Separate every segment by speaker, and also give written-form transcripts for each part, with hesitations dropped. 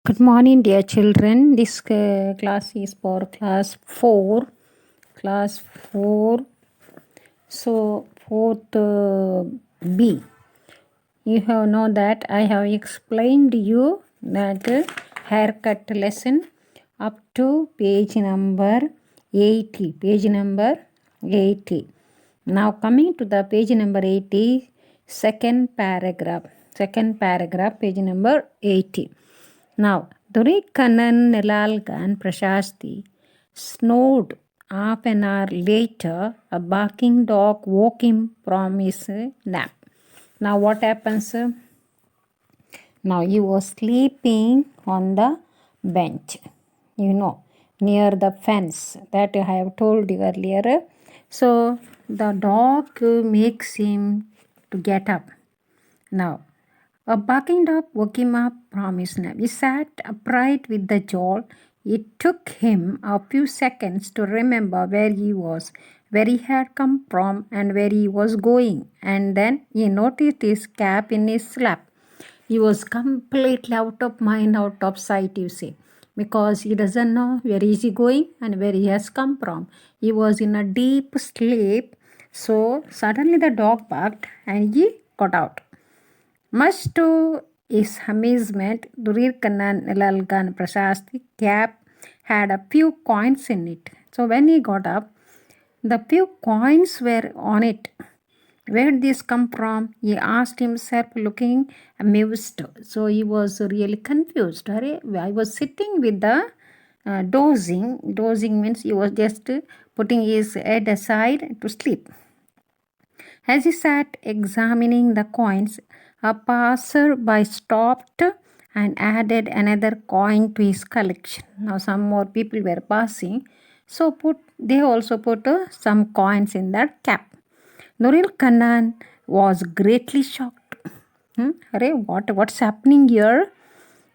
Speaker 1: Good morning, dear children. This class is for class 4. Class 4. So, 4th B. You have know that I have explained you that haircut lesson up to page number 80. Page number 80. Now, coming to the page number 80, second paragraph. Second paragraph, page number 80. Now, Durikanan Nilalgan Prashasti snored. Half an hour later, a barking dog woke him from his nap. Now, what happens? Now, he was sleeping on the bench, near the fence that I have told you earlier. So, the dog makes him to get up. Now, a barking dog woke him up from his nap. He sat upright with the jolt. It took him a few seconds to remember where he was, where he had come from, and where he was going. And then he noticed his cap in his lap. He was completely out of mind, out of sight, you see, because he doesn't know where is he going and where he has come from. He was in a deep sleep. So suddenly the dog barked and he got out. Much to his amazement, Durirkanan Nilalgan Prashasti cap had a few coins in it. So when he got up, the few coins were on it. Where did this come from? He asked himself, looking amused. So he was really confused. I was sitting with the dozing. Dozing means he was just putting his head aside to sleep. As he sat examining the coins, a passer-by stopped and added another coin to his collection. Now some more people were passing, so they also put some coins in that cap. Nuril Kannan was greatly shocked. What's happening here?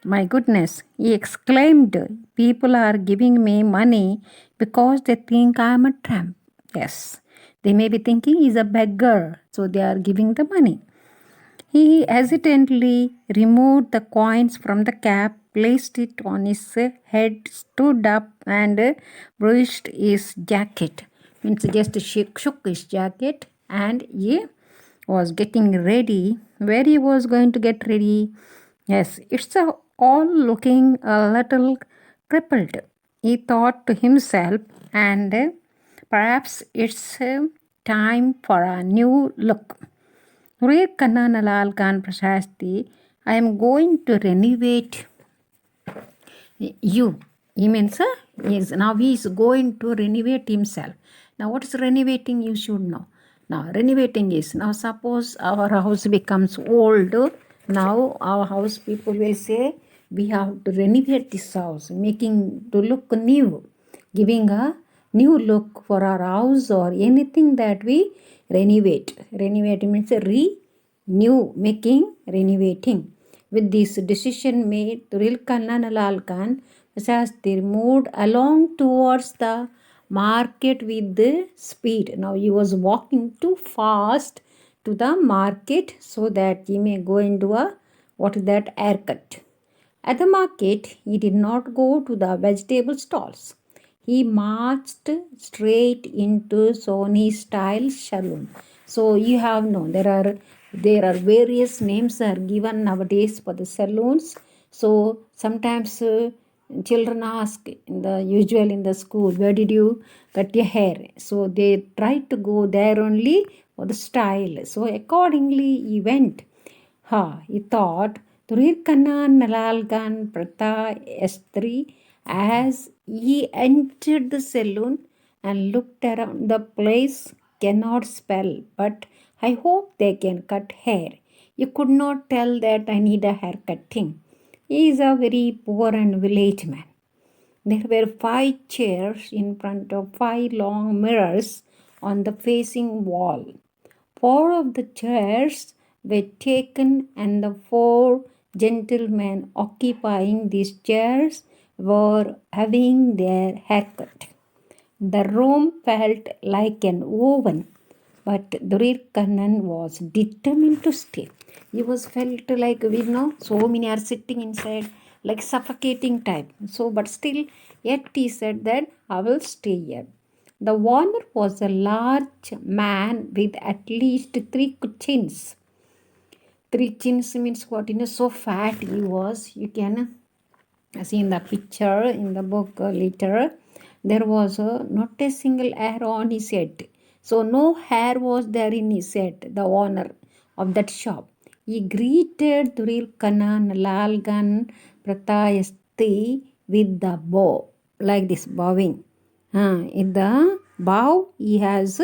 Speaker 1: My goodness, he exclaimed. People are giving me money because they think I am a tramp. Yes, they may be thinking he's a beggar, so they are giving the money. He hesitantly removed the coins from the cap, placed it on his head, stood up, and brushed his jacket. Means just shook his jacket, and he was getting ready. Where he was going to get ready? Yes, it's all looking a little crippled, he thought to himself, and perhaps it's time for a new look. Rear Kannanalal Khan Prashasti, I am going to renovate you. He means now he is going to renovate himself. Now, what is renovating? You should know. Now, renovating is now suppose our house becomes old. Now, our house people will say we have to renovate this house, making to look new, giving a new look for our house or anything that we renovate. Renovate means renew, making, renovating. With this decision made, Turil Kannanalal Khan Shastri moved along towards the market with the speed. Now he was walking too fast to the market so that he may go into a haircut. At the market, he did not go to the vegetable stalls. He marched straight into Sony style saloon. So you have known there are various names are given nowadays for the saloons. So sometimes children ask in the school, where did you cut your hair? So they try to go there only for the style. So accordingly he went. He thought Turirkana Nalalgan Prata Estri as he entered the saloon and looked around the place. Cannot spell, but I hope they can cut hair. You could not tell that I need a hair cutting. He is a very poor and village man. There were 5 chairs in front of 5 long mirrors on the facing wall. 4 of the chairs were taken, and the 4 gentlemen occupying these chairs were having their haircut. The room felt like an oven, but Durir Kannan was determined to stay. He was felt like so many are sitting inside, like suffocating type. So, but still, yet he said that I will stay here. The owner was a large man with at least three chins. Three chins means what? So fat he was. You can see in the picture in the book later. There was not a single hair on his head. So no hair was there in his head. The owner of that shop. He greeted Duril Kanan Lalgan Pratayasti with the bow, like this bowing. In the bow, he has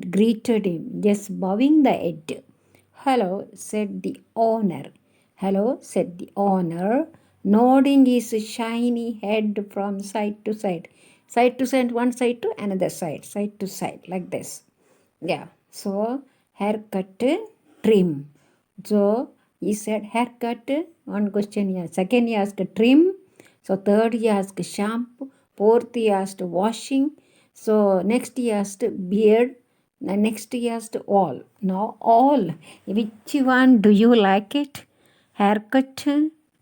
Speaker 1: greeted him, just bowing the head. Hello, said the owner. Hello, said the owner, nodding his shiny head from side to side. Side to side, one side to another side to side, like this. Yeah. So, haircut, trim. So, he said haircut, one question he asked. Second, he asked trim. So, third, he asked shampoo. Fourth, he asked washing. So, next, he asked beard. Next, he asked all. Now, all. Which one do you like it? Haircut,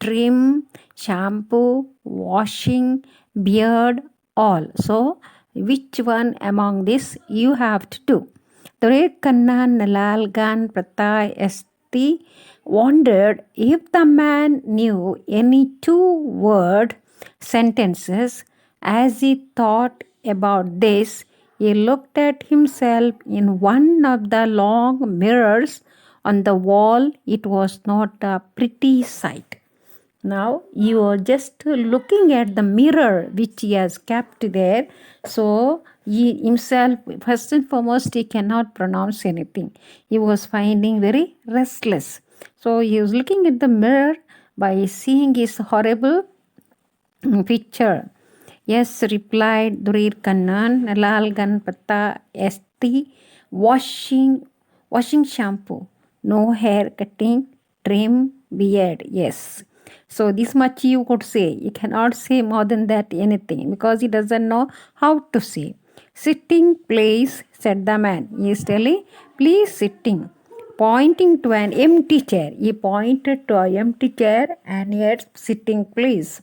Speaker 1: trim, shampoo, washing, beard, all. So, which one among this you have to do? Kanna Nalalgan Pratai Esti wondered if the man knew any two-word sentences. As he thought about this, he looked at himself in one of the long mirrors on the wall. It was not a pretty sight. Now you are just looking at the mirror which he has kept there. So he himself, first and foremost, he cannot pronounce anything. He was finding very restless. So he was looking at the mirror by seeing his horrible picture. Yes, replied Durir Kannan, Nalal Ganpata Esti, washing shampoo, no hair cutting, trim, beard. Yes. So this much you could say. You cannot say more than that anything because he doesn't know how to say. Sitting, please, said the man. He is telling, please sitting. Pointing to an empty chair. He pointed to an empty chair and yet sitting, please.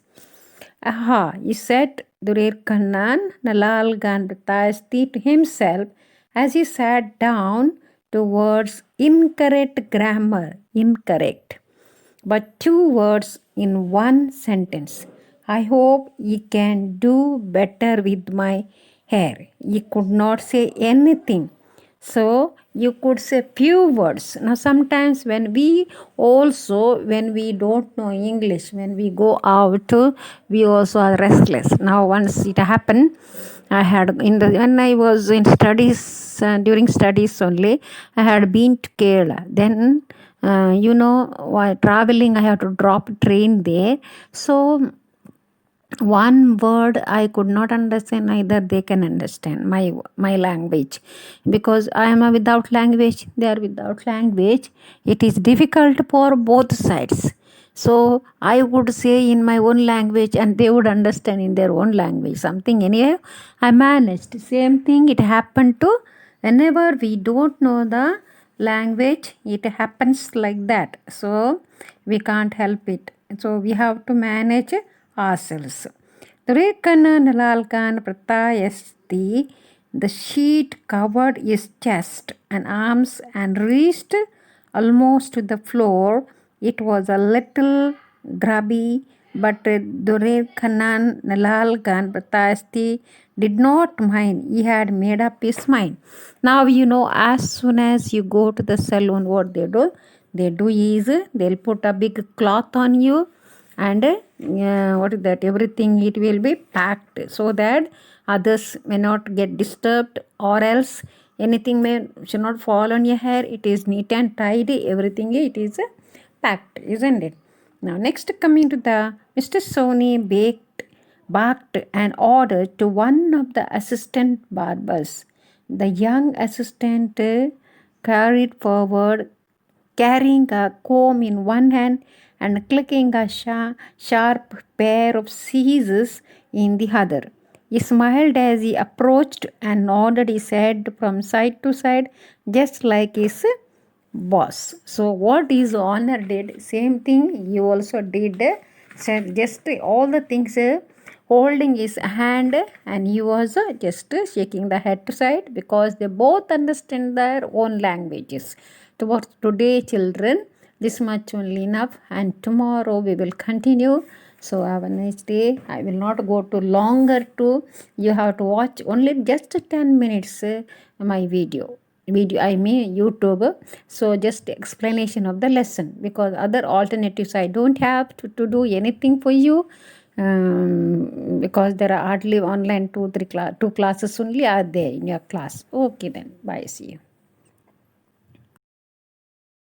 Speaker 1: Aha, he said Durir Kannan Nalal Gandhatasti to himself as he sat down towards incorrect grammar. Incorrect. But two words in one sentence. I hope ye can do better with my hair. He could not say anything. So you could say few words. Now sometimes when we don't know English, when we go out, we also are restless. Now once it happened, I had when I was in studies during studies only, I had been to Kerala. Then while traveling, I have to drop train there. So one word I could not understand, neither they can understand my language, because I am without language, they are without language. It is difficult for both sides. So I would say in my own language and they would understand in their own language something. Anyway, I managed. Same thing it happened to whenever we don't know the language, it happens like that. So we can't help it. So we have to manage ourselves. Durekana Nalalkan Pratayasti, the sheet covered his chest and arms and reached almost to the floor. It was a little grubby, but Durekanan Nalalkan Pratayasti did not mind. He had made up his mind. Now as soon as you go to the salon, what they do? They do is they'll put a big cloth on you, and what is that, everything it will be packed so that others may not get disturbed, or else anything should not fall on your hair. It is neat and tidy, everything it is packed, isn't it? Now next, coming to the Mr. Sony barked an order to one of the assistant barbers. The young assistant carried forward, carrying a comb in one hand and clicking a sharp pair of scissors in the other. He smiled as he approached and nodded his head from side to side, just like his boss. So what his owner did, same thing he also did So just all the things holding his hand, and he was just shaking the head side because they both understand their own languages. Today, children, this much only enough, and tomorrow we will continue. So have a nice day. I will not go to longer to. You have to watch only just 10 minutes my video I mean YouTube. So just explanation of the lesson, because other alternatives I don't have to do anything for you, because there are hardly online two classes only are there in your class. Okay then, bye, see you.